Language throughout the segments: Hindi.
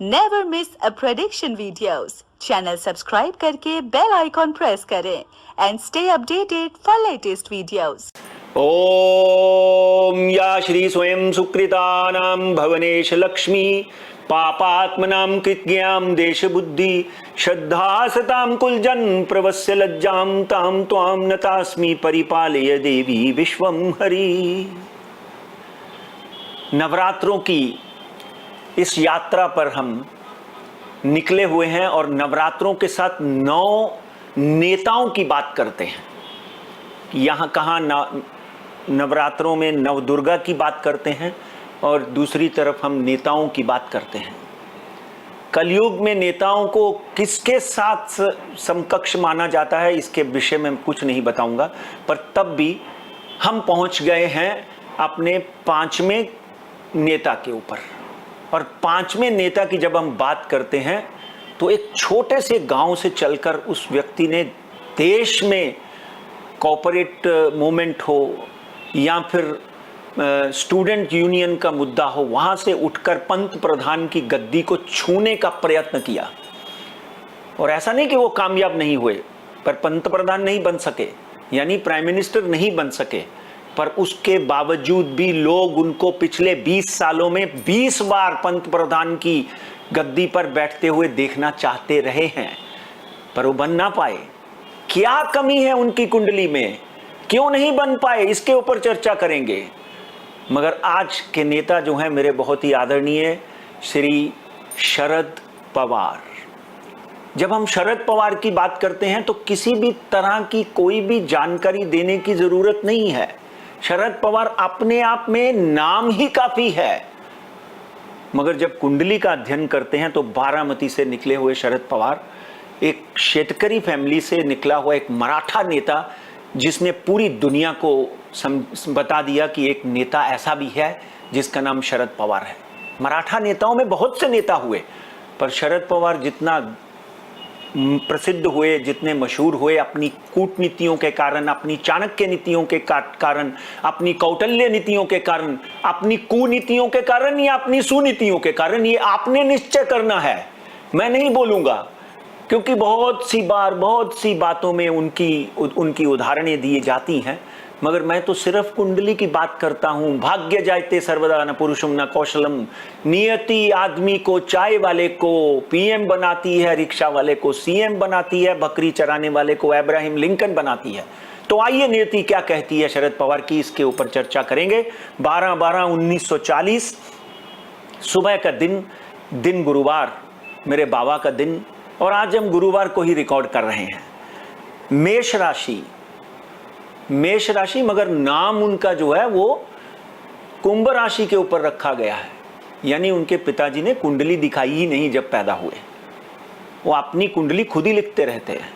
Never miss a prediction videos. Channel subscribe करके बेल आइकॉन प्रेस करें and stay updated for latest videos. ओम या श्री स्वयं सुकृतानां भवनेश लक्ष्मी पापात्मनां कृत्यां देश बुद्धि श्रद्धा सतां कुलजन प्रवस्य लज्जां तां त्वां नतास्मि परिपालय देवी विश्वं हरि। नवरात्रों की इस यात्रा पर हम निकले हुए हैं और नवरात्रों के साथ 9 नेताओं की बात करते हैं। यहाँ कहाँ नवरात्रों में नवदुर्गा की बात करते हैं और दूसरी तरफ हम नेताओं की बात करते हैं। कलयुग में नेताओं को किसके साथ समकक्ष माना जाता है इसके विषय में कुछ नहीं बताऊंगा, पर तब भी हम पहुंच गए हैं अपने 5वें नेता के ऊपर। और 5वें नेता की जब हम बात करते हैं तो एक छोटे से गांव से चलकर उस व्यक्ति ने देश में कॉर्पोरेट मूवमेंट हो या फिर स्टूडेंट यूनियन का मुद्दा हो, वहां से उठकर पंत प्रधान की गद्दी को छूने का प्रयत्न किया। और ऐसा नहीं कि वो कामयाब नहीं हुए, पर पंत प्रधान नहीं बन सके, यानी प्राइम मिनिस्टर नहीं बन सके, पर उसके बावजूद भी लोग उनको पिछले 20 सालों में 20 बार पंत प्रधान की गद्दी पर बैठते हुए देखना चाहते रहे हैं, पर वो बन ना पाए। क्या कमी है उनकी कुंडली में, क्यों नहीं बन पाए, इसके ऊपर चर्चा करेंगे। मगर आज के नेता जो हैं मेरे बहुत ही आदरणीय श्री शरद पवार। जब हम शरद पवार की बात करते हैं तो किसी भी तरह की कोई भी जानकारी देने की जरूरत नहीं है। शरद पवार अपने आप में नाम ही काफी है। मगर जब कुंडली का अध्ययन करते हैं तो बारामती से निकले हुए शरद पवार एक शेतकरी फैमिली से निकला हुआ एक मराठा नेता, जिसने पूरी दुनिया को बता दिया कि एक नेता ऐसा भी है जिसका नाम शरद पवार है। मराठा नेताओं में बहुत से नेता हुए, पर शरद पवार जितना प्रसिद्ध हुए, जितने मशहूर हुए अपनी कूटनीतियों के कारण, अपनी चाणक्य नीतियों के कारण, अपनी कौटल्य नीतियों के कारण, अपनी कुनीतियों के कारण या अपनी सुनीतियों के कारण, ये आपने निश्चय करना है, मैं नहीं बोलूंगा। क्योंकि बहुत सी बातों में उनकी उदाहरणें दी जाती हैं, मगर मैं तो सिर्फ कुंडली की बात करता हूं। भाग्य जायते सर्वदा न पुरुषम न कौशलम, नियति आदमी को चाय वाले को पीएम बनाती है, रिक्शा वाले को सीएम बनाती है, बकरी चराने वाले को अब्राहम लिंकन बनाती है। तो आइए नियति क्या कहती है शरद पवार की, इसके ऊपर चर्चा करेंगे। 12/12/1940 सुबह का दिन गुरुवार, मेरे बाबा का दिन, और आज हम गुरुवार को ही रिकॉर्ड कर रहे हैं। मेष राशि, मगर नाम उनका जो है वो कुंभ राशि के ऊपर रखा गया है। यानी उनके पिताजी ने कुंडली दिखाई ही नहीं जब पैदा हुए, वो अपनी कुंडली खुद ही लिखते रहते हैं।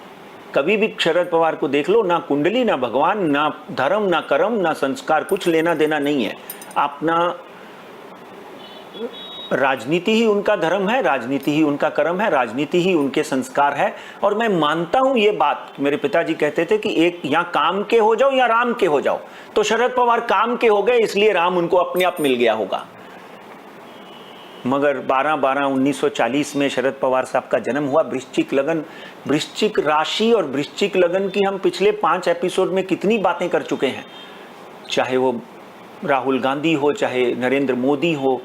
कभी भी शरद पवार को देख लो, ना कुंडली, ना भगवान, ना धर्म, ना कर्म, ना संस्कार, कुछ लेना देना नहीं है। अपना राजनीति ही उनका धर्म है, राजनीति ही उनका कर्म है, राजनीति ही उनके संस्कार है। और मैं मानता हूं ये बात, मेरे पिताजी कहते थे कि एक या काम के हो जाओ या राम के हो जाओ, तो शरद पवार काम के हो गए, इसलिए राम उनको अपने आप मिल गया होगा। मगर 12/12/1940 में शरद पवार साहब का जन्म हुआ। वृश्चिक लगन, वृश्चिक राशि और वृश्चिक लगन की हम पिछले 5 एपिसोड में कितनी बातें कर चुके हैं। चाहे वो राहुल गांधी हो, चाहे नरेंद्र मोदी हो,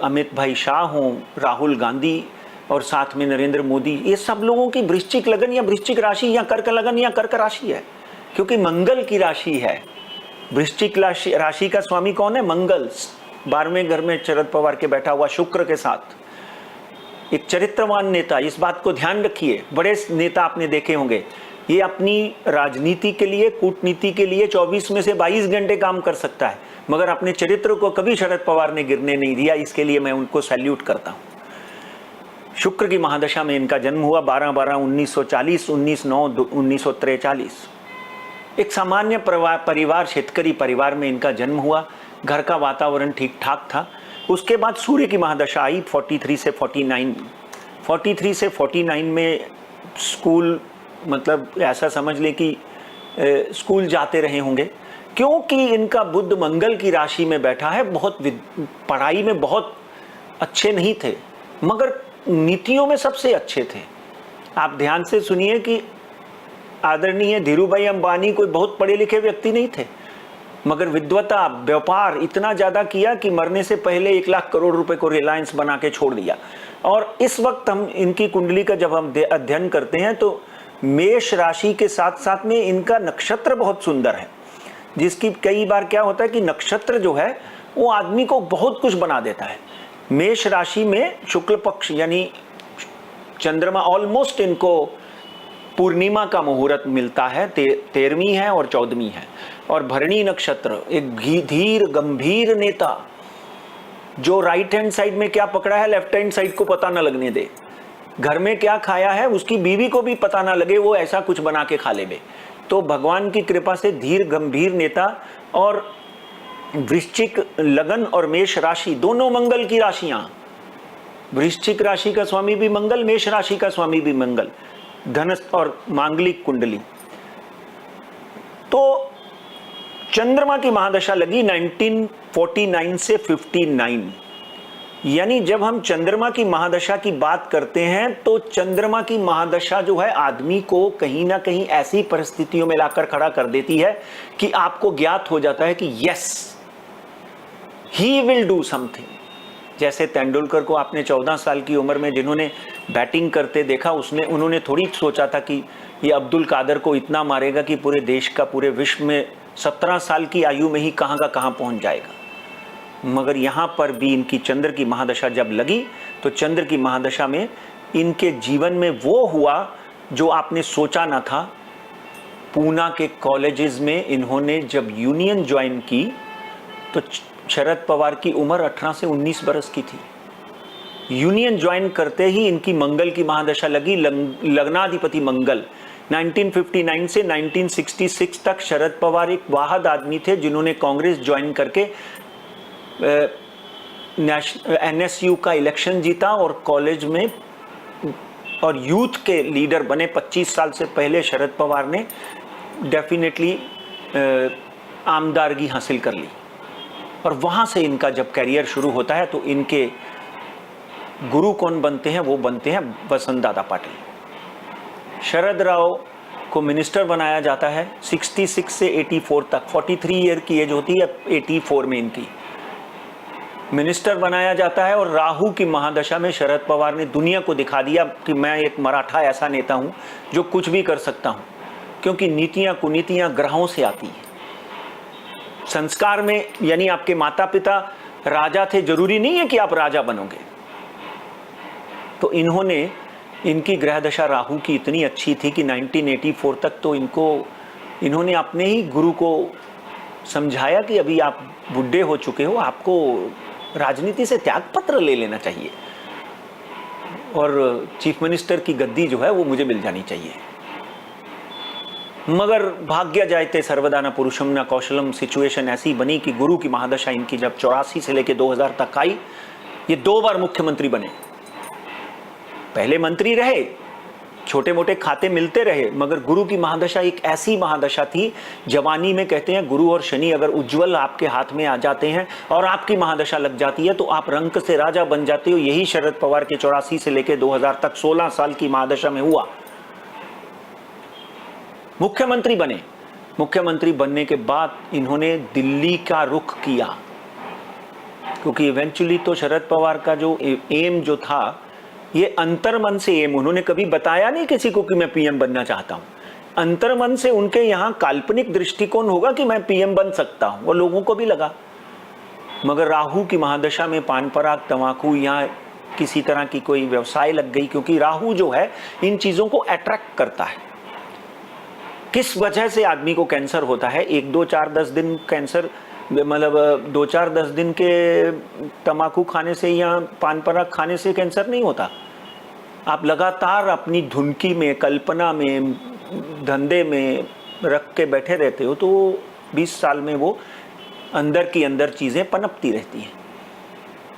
अमित भाई शाह हो, राहुल गांधी और साथ में नरेंद्र मोदी, ये सब लोगों की वृश्चिक लगन या वृश्चिक राशि या कर्क लगन या कर्क राशि है, क्योंकि मंगल की राशि है। वृश्चिक राशि का स्वामी कौन है? मंगल। 12वें घर में शरद पवार के बैठा हुआ शुक्र के साथ एक चरित्रवान नेता। इस बात को ध्यान रखिए, बड़े नेता आपने देखे होंगे, ये अपनी राजनीति के लिए, कूटनीति के लिए 24 में से 22 घंटे काम कर सकता है, मगर अपने चरित्र को कभी शरद पवार ने गिरने नहीं दिया। इसके लिए मैं उनको सैल्यूट करता हूं। शुक्र की महादशा में इनका जन्म हुआ 12/12/1940, 19/9/1943। एक सामान्य परिवार, शेतकरी परिवार में इनका जन्म हुआ। घर का वातावरण ठीक ठाक था। उसके बाद सूर्य की महादशा आई 43 से 49। 43 से 49 में स्कूल, मतलब ऐसा समझ लें कि स्कूल जाते रहे होंगे। क्योंकि इनका बुध मंगल की राशि में बैठा है, बहुत पढ़ाई में बहुत अच्छे नहीं थे, मगर नीतियों में सबसे अच्छे थे। आप ध्यान से सुनिए कि आदरणीय धीरूभाई अंबानी कोई बहुत पढ़े लिखे व्यक्ति नहीं थे, मगर विद्वता, व्यापार इतना ज्यादा किया कि मरने से पहले 1 लाख करोड़ रुपए को रिलायंस बना के छोड़ दिया। और इस वक्त हम इनकी कुंडली का जब हम अध्ययन करते हैं तो मेष राशि के साथ साथ में इनका नक्षत्र बहुत सुंदर है, जिसकी कई बार क्या होता है कि नक्षत्र जो है वो आदमी को बहुत कुछ बना देता है। मेष राशि में शुक्ल पक्ष यानी चंद्रमा, ऑलमोस्ट इनको पूर्णिमा का मुहूर्त मिलता है, 13वीं है और 14वीं है। और भरणी नक्षत्र, एक धीर गंभीर नेता जो राइट हैंड साइड में क्या पकड़ा है लेफ्ट हैंड साइड को पता ना लगने दे, घर में क्या खाया है उसकी बीवी को भी पता ना लगे, वो ऐसा कुछ बना के खा ले। तो भगवान की कृपा से धीर गंभीर नेता। और वृश्चिक लगन और मेष राशि दोनों मंगल की राशियां, वृश्चिक राशि का स्वामी भी मंगल, मेष राशि का स्वामी भी मंगल, धनुष और मांगलिक कुंडली। तो चंद्रमा की महादशा लगी 1949 से 59, यानी जब हम चंद्रमा की महादशा की बात करते हैं तो चंद्रमा की महादशा जो है आदमी को कहीं ना कहीं ऐसी परिस्थितियों में लाकर खड़ा कर देती है कि आपको ज्ञात हो जाता है कि yes he will do something. जैसे तेंदुलकर को आपने 14 साल की उम्र में जिन्होंने बैटिंग करते देखा, उन्होंने थोड़ी सोचा था कि ये अब्दुल कादर को इतना मारेगा कि पूरे देश का, पूरे विश्व में 17 साल की आयु में ही कहां का कहां पहुंच जाएगा। मगर यहां पर भी इनकी चंद्र की महादशा जब लगी तो चंद्र की महादशा में इनके जीवन में वो हुआ जो आपने सोचा ना था। पूना के कॉलेजेस में इन्होंने जब यूनियन ज्वाइन की तो शरद पवार की उम्र 18 से 19 बरस की थी। यूनियन ज्वाइन करते ही इनकी मंगल की महादशा लगी, लग्नाधिपति मंगल। 1959 से 1966 तक शरद पवार एक वाहद आदमी थे जिन्होंने कांग्रेस ज्वाइन करके NSU का इलेक्शन जीता और कॉलेज में और यूथ के लीडर बने। 25 साल से पहले शरद पवार ने डेफिनेटली आमदारगी हासिल कर ली। और वहां से इनका जब करियर शुरू होता है तो इनके गुरु कौन बनते हैं? वो बनते हैं वसंत दादा पाटिल। शरद राव को मिनिस्टर बनाया जाता है 66 से 84 तक, 43 ईयर की एज होती है 84 में इनकी, मिनिस्टर बनाया जाता है। और राहु की महादशा में शरद पवार ने दुनिया को दिखा दिया कि मैं एक मराठा ऐसा नेता हूं जो कुछ भी कर सकता हूं, क्योंकि नीतियां कुनीतियां ग्रहों से आती हैं। संस्कार में यानी आपके माता पिता राजा थे, जरूरी नहीं है कि आप राजा बनोगे। तो इनकी ग्रह दशा राहु की इतनी अच्छी थी कि 1984 तक तो इन्होंने अपने ही गुरु को समझाया कि अभी आप बुढ़े हो चुके हो, आपको राजनीति से त्यागपत्र ले लेना चाहिए और चीफ मिनिस्टर की गद्दी जो है वो मुझे मिल जानी चाहिए। मगर भाग्य जायते सर्वदा न पुरुषम न कौशलम, सिचुएशन ऐसी बनी कि गुरु की महादशा इनकी जब 84 से लेकर 2000 तक आई, ये 2 बार मुख्यमंत्री बने। पहले मंत्री रहे, छोटे मोटे खाते मिलते रहे, मगर गुरु की महादशा एक ऐसी महादशा थी। जवानी में कहते हैं गुरु और शनि अगर उज्जवल आपके हाथ में आ जाते हैं और आपकी महादशा लग जाती है तो आप रंक से राजा बन जाते हो। यही शरद पवार के 84 से लेकर 2000 तक 16 साल की महादशा में हुआ। मुख्यमंत्री बने। मुख्यमंत्री बनने के बाद इन्होंने दिल्ली का रुख किया, क्योंकि इवेंचुअली तो शरद पवार का जो एम जो था ये अंतर्मन से एम, उन्होंने कभी बताया नहीं किसी को कि मैं पीएम बनना चाहता हूं। अंतर्मन से उनके यहां काल्पनिक दृष्टिकोण होगा कि मैं पीएम बन सकता हूं, वो लोगों को भी लगा। मगर राहु की महादशा में पान पराग, तंबाकू या किसी तरह की कोई व्यवसाय लग गई, क्योंकि राहु जो है इन चीजों को अट्रैक्ट करता है। किस वजह से आदमी को कैंसर होता है? 1, 2, 4, 10 दिन कैंसर, मतलब 2, 4, 10 दिन के तंबाकू खाने से या पान पराग खाने से कैंसर नहीं होता। आप लगातार अपनी धुनकी में, कल्पना में, धंधे में रख के बैठे रहते हो तो 20 साल में वो अंदर की अंदर चीजें पनपती रहती हैं।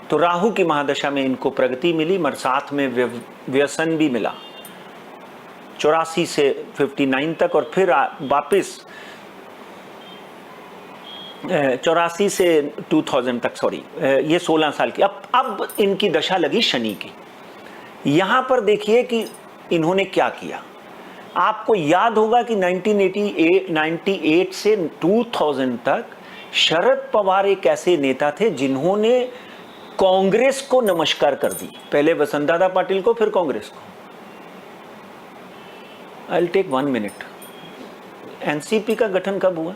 तो राहु की महादशा में इनको प्रगति मिली, मगर साथ में व्यसन भी मिला 84 से 59 तक, और फिर वापिस 84 से 2000 तक, सॉरी, ये 16 साल की। अब इनकी दशा लगी शनि की। यहां पर देखिए कि इन्होंने क्या किया। आपको याद होगा कि 1998 से 2000 तक शरद पवार एक ऐसे नेता थे जिन्होंने कांग्रेस को नमस्कार कर दी, पहले वसंतदादा पाटिल को, फिर कांग्रेस को। I will take 1 minute. NCP का गठन कब हुआ?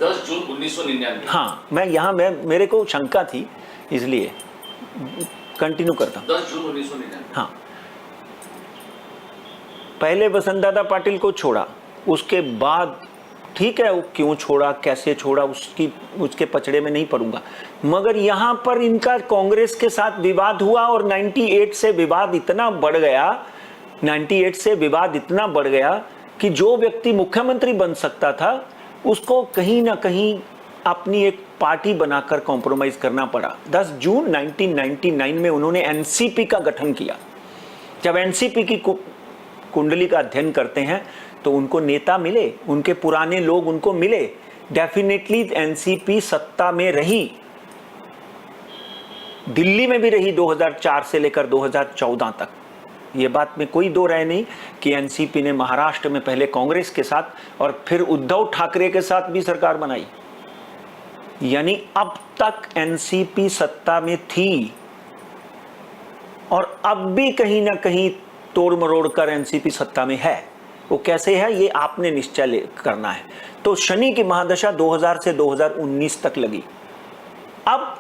10 जून 1999। हाँ, मेरे को शंका थी, इसलिए कंटिन्यू करता हूं। 10 जून 1999। हाँ, पहले वसंतदादा पाटिल को छोड़ा, उसके बाद ठीक है वो क्यों छोड़ा, कैसे छोड़ा, उसके पचड़े में नहीं पड़ूंगा, मगर यहां पर इनका कांग्रेस के साथ विवाद हुआ और 98 से विवाद इतना बढ़ गया कि जो व्यक्ति मुख्यमंत्री बन सकता था उसको कहीं ना कहीं अपनी एक पार्टी बनाकर कॉम्प्रोमाइज करना पड़ा। 10 जून 1999 में उन्होंने एनसीपी का गठन किया। जब एनसीपी की कुंडली का अध्ययन करते हैं तो उनको नेता मिले, उनके पुराने लोग उनको मिले। डेफिनेटली एनसीपी सत्ता में रही, दिल्ली में भी रही 2004 से लेकर 2014 तक। ये बात में कोई दो राय नहीं कि एनसीपी ने महाराष्ट्र में पहले कांग्रेस के साथ और फिर उद्धव ठाकरे के साथ भी सरकार बनाई, यानी अब तक एनसीपी सत्ता में थी और अब भी कहीं ना कहीं तोड़ मरोड़ कर एनसीपी सत्ता में है। वो कैसे है ये आपने निश्चय करना है। तो शनि की महादशा 2000 से 2019 तक लगी। अब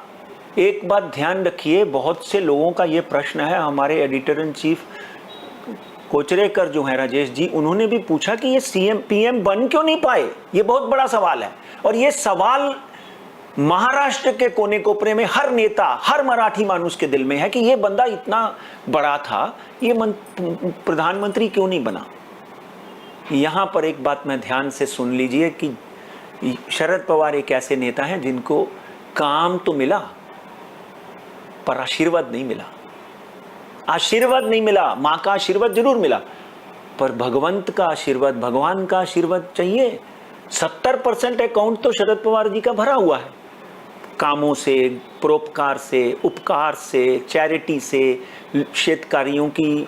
एक बात ध्यान रखिए, बहुत से लोगों का ये प्रश्न है, हमारे एडिटर इन चीफ कोचरेकर जो है राजेश जी, उन्होंने भी पूछा कि ये सीएम पीएम बन क्यों नहीं पाए। ये बहुत बड़ा सवाल है और ये सवाल महाराष्ट्र के कोने कोपरे में हर नेता, हर मराठी मानुस के दिल में है कि ये बंदा इतना बड़ा था, ये प्रधानमंत्री क्यों नहीं बना। यहां पर एक बात मैं ध्यान से सुन लीजिए कि शरद पवार एक ऐसे नेता हैं जिनको काम तो मिला पर आशीर्वाद नहीं मिला। आशीर्वाद नहीं मिला, मां का आशीर्वाद जरूर मिला, पर भगवंत का आशीर्वाद, भगवान का आशीर्वाद चाहिए। 70% अकाउंट तो शरद पवार जी का भरा हुआ है, कामों से, परोपकार से, उपकार से, चैरिटी से, शेतकारियों की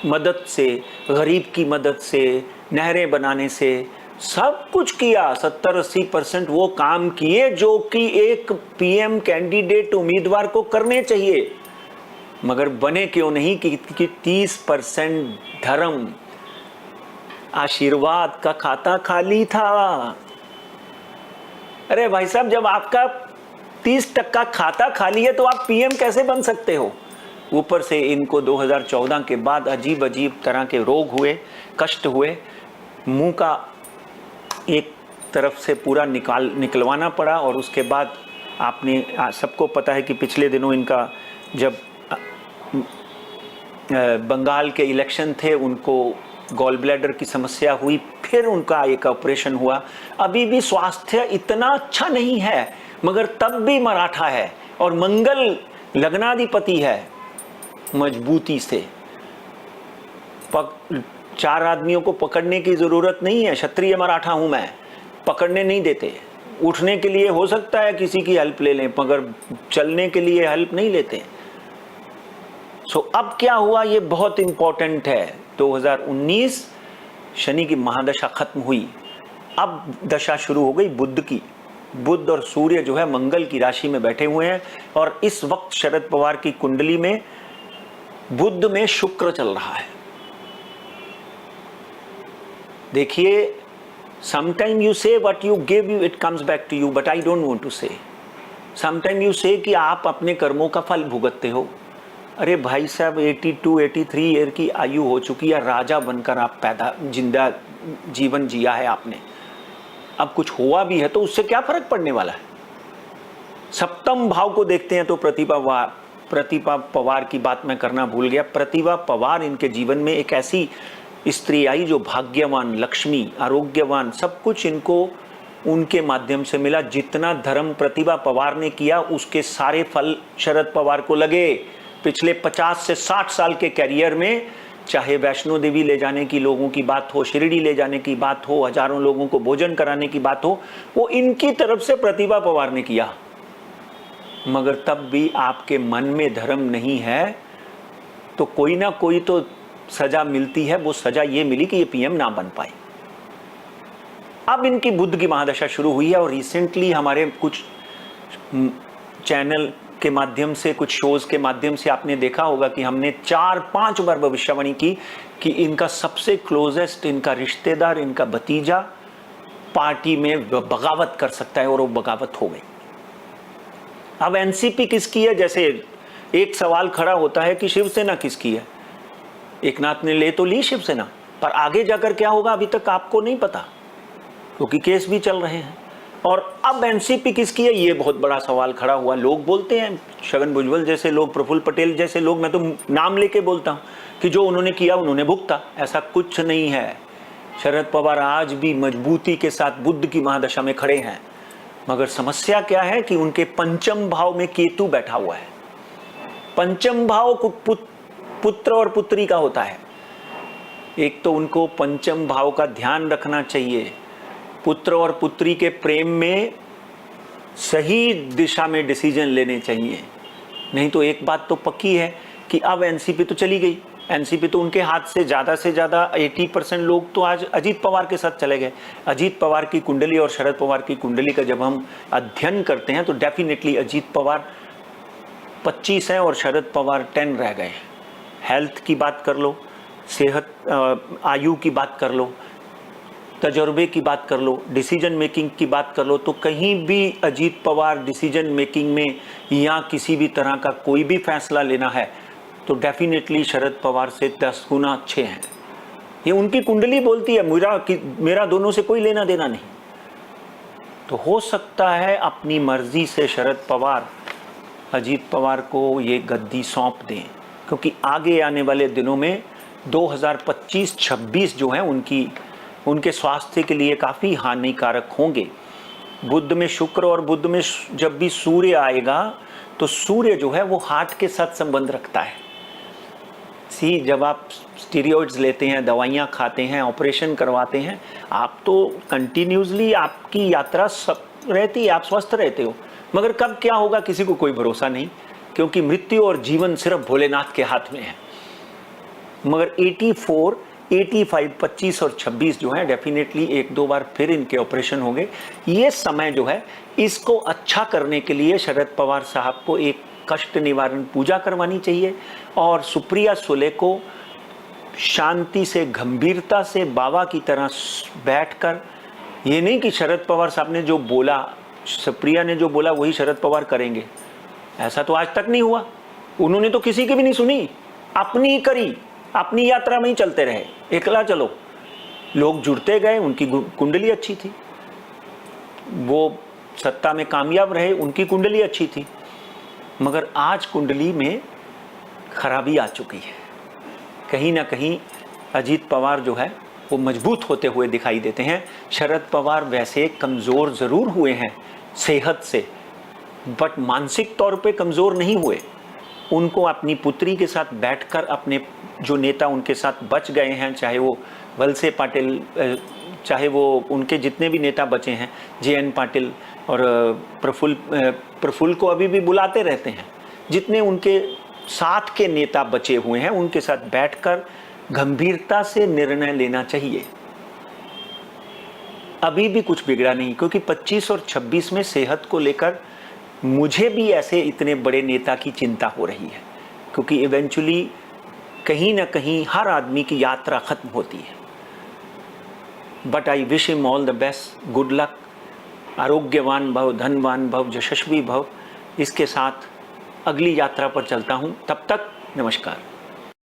मदद से, गरीब की मदद से, नहरें बनाने से, सब कुछ किया। 70-80% वो काम किए जो कि एक पीएम कैंडिडेट उम्मीदवार को करने चाहिए, मगर बने क्यों नहीं कि 30% धर्म, आशीर्वाद का खाता खाली था। अरे भाई साहब, जब आपका 30% खाता खाली है तो आप पीएम कैसे बन सकते हो। ऊपर से इनको 2014 के बाद अजीब अजीब तरह के रोग हुए, कष्ट हुए, मुंह का एक तरफ से पूरा निकलवाना पड़ा और उसके बाद आपने सबको पता है कि पिछले दिनों इनका जब बंगाल के इलेक्शन थे उनको गॉल ब्लैडर की समस्या हुई, फिर उनका एक ऑपरेशन हुआ। अभी भी स्वास्थ्य इतना अच्छा नहीं है, मगर तब भी मराठा है और मंगल लग्नाधिपति है, मजबूती से 4 आदमियों को पकड़ने की जरूरत नहीं है। क्षत्रिय मराठा हूं मैं, पकड़ने नहीं देते। उठने के लिए हो सकता है किसी की हेल्प ले लें, मगर चलने के लिए हेल्प नहीं लेते। अब क्या हुआ ये बहुत इंपॉर्टेंट है। 2019 शनि की महादशा खत्म हुई, अब दशा शुरू हो गई बुध की। बुध और सूर्य जो है मंगल की राशि में बैठे हुए हैं और इस वक्त शरद पवार की कुंडली में बुध में शुक्र चल रहा है। देखिए, sometime you say what you give you it comes back to you, but I don't want to say. Sometime you say कि आप अपने कर्मों का फल भुगतते हो। अरे भाई साहब, 82-83 ईयर की आयु हो चुकी है, राजा बनकर आप जिंदा जीवन जिया है आपने। अब कुछ हुआ भी है तो उससे क्या फर्क पड़ने वाला है। सप्तम भाव को देखते हैं तो प्रतिभा पवार की बात मैं करना भूल गया। प्रतिभा पवार इनके जीवन में एक ऐसी स्त्री आई जो भाग्यवान, लक्ष्मी, आरोग्यवान, सब कुछ इनको उनके माध्यम से मिला। जितना धर्म प्रतिभा पवार ने किया उसके सारे फल शरद पवार को लगे। पिछले 50 से 60 साल के कैरियर में, चाहे वैष्णो देवी ले जाने की लोगों की बात हो, शिरडी ले जाने की बात हो, हजारों लोगों को भोजन कराने की बात हो, वो इनकी तरफ से प्रतिभा पवार ने किया। मगर तब भी आपके मन में धर्म नहीं है तो कोई ना कोई तो सजा मिलती है। वो सजा ये मिली कि ये पीएम ना बन पाए। अब इनकी बुद्ध की महादशा शुरू हुई है और रिसेंटली हमारे कुछ चैनल के माध्यम से, कुछ शोज के माध्यम से आपने देखा होगा कि हमने 4-5 बार भविष्यवाणी की कि इनका सबसे क्लोजेस्ट, इनका रिश्तेदार, इनका भतीजा पार्टी में बगावत कर सकता है और वो बगावत हो गई। अब एनसीपी किसकी है? जैसे एक सवाल खड़ा होता है कि शिवसेना किसकी है। एकनाथ ने ले तो ली शिवसेना, पर आगे जाकर क्या होगा अभी तक आपको नहीं पता, क्योंकि केस भी चल रहे हैं। और अब एनसीपी किसकी है, ये बहुत बड़ा सवाल खड़ा हुआ। लोग बोलते हैं, छगन भुजबल जैसे लोग, प्रफुल्ल पटेल जैसे लोग, मैं तो नाम लेके बोलता हूँ कि जो उन्होंने किया उन्होंने भुगता। ऐसा कुछ नहीं है। शरद पवार आज भी मजबूती के साथ बुद्ध की महादशा में खड़े हैं, मगर समस्या क्या है कि उनके पंचम भाव में केतु बैठा हुआ है। पंचम भाव पुत्र और पुत्री का होता है। एक तो उनको पंचम भाव का ध्यान रखना चाहिए। पुत्र और पुत्री के प्रेम में सही दिशा में डिसीजन लेने चाहिए। नहीं तो एक बात तो पक्की है कि अब एनसीपी तो चली गई। एनसीपी तो उनके हाथ से ज़्यादा 80% लोग तो आज अजीत पवार के साथ चले गए। अजीत पवार की कुंडली और शरद पवार की कुंडली का जब हम अध्ययन करते हैं तो डेफिनेटली अजीत पवार 25 हैं और शरद पवार 10 रह गए। हेल्थ की बात कर लो, सेहत, आयु की बात कर लो, तजर्बे की बात कर लो, डिसीजन मेकिंग की बात कर लो, तो कहीं भी अजीत पवार डिसीजन मेकिंग में या किसी भी तरह का कोई भी फैसला लेना है तो डेफिनेटली शरद पवार से 10 गुना अच्छे हैं। ये उनकी कुंडली बोलती है। मेरा दोनों से कोई लेना देना नहीं। तो हो सकता है अपनी मर्जी से शरद पवार अजीत पवार को ये गद्दी सौंप दें, क्योंकि आगे आने वाले दिनों में 2025-26 जो है उनके स्वास्थ्य के लिए काफ़ी हानिकारक होंगे। बुध में शुक्र और बुध में जब भी सूर्य आएगा तो सूर्य जो है वो हार्ट के साथ संबंध रखता है। जब आप स्टीरॉइड्स लेते हैं, दवाइयाँ खाते हैं, ऑपरेशन करवाते हैं, आप तो कंटिन्यूसली आपकी यात्रा सब रहती है, आप स्वस्थ रहते हो, मगर कब क्या होगा किसी को कोई भरोसा नहीं, क्योंकि मृत्यु और जीवन सिर्फ भोलेनाथ के हाथ में है। मगर 84, 85, 25 और 26 जो है डेफिनेटली 1-2 बार फिर इनके ऑपरेशन होंगे। ये समय जो है इसको अच्छा करने के लिए शरद पवार साहब को एक कष्ट निवारण पूजा करवानी चाहिए और सुप्रिया सुले को शांति से, गंभीरता से बाबा की तरह बैठकर, ये नहीं कि शरद पवार साहब ने जो बोला, सुप्रिया ने जो बोला वही शरद पवार करेंगे, ऐसा तो आज तक नहीं हुआ। उन्होंने तो किसी की भी नहीं सुनी, अपनी ही करी, अपनी यात्रा में ही चलते रहे, एकला चलो। लोग जुड़ते गए, उनकी कुंडली अच्छी थी, वो सत्ता में कामयाब रहे, उनकी कुंडली अच्छी थी, मगर आज कुंडली में खराबी आ चुकी है। कहीं ना कहीं अजीत पवार जो है वो मजबूत होते हुए दिखाई देते हैं। शरद पवार वैसे कमज़ोर ज़रूर हुए हैं सेहत से, बट मानसिक तौर पे कमज़ोर नहीं हुए। उनको अपनी पुत्री के साथ बैठकर अपने जो नेता उनके साथ बच गए हैं, चाहे वो वलसे पाटिल, चाहे वो उनके जितने भी नेता बचे हैं, JN पाटिल और प्रफुल्ल को अभी भी बुलाते रहते हैं, जितने उनके साथ के नेता बचे हुए हैं उनके साथ बैठकर गंभीरता से निर्णय लेना चाहिए। अभी भी कुछ बिगड़ा नहीं, क्योंकि 25 और 26 में सेहत को लेकर मुझे भी ऐसे इतने बड़े नेता की चिंता हो रही है, क्योंकि इवेंचुअली कहीं ना कहीं हर आदमी की यात्रा खत्म होती है। But I wish him all the best, good luck, आरोग्यवान भव, धनवान भव, यशस्वी भव। इसके साथ अगली यात्रा पर चलता हूँ, तब तक नमस्कार।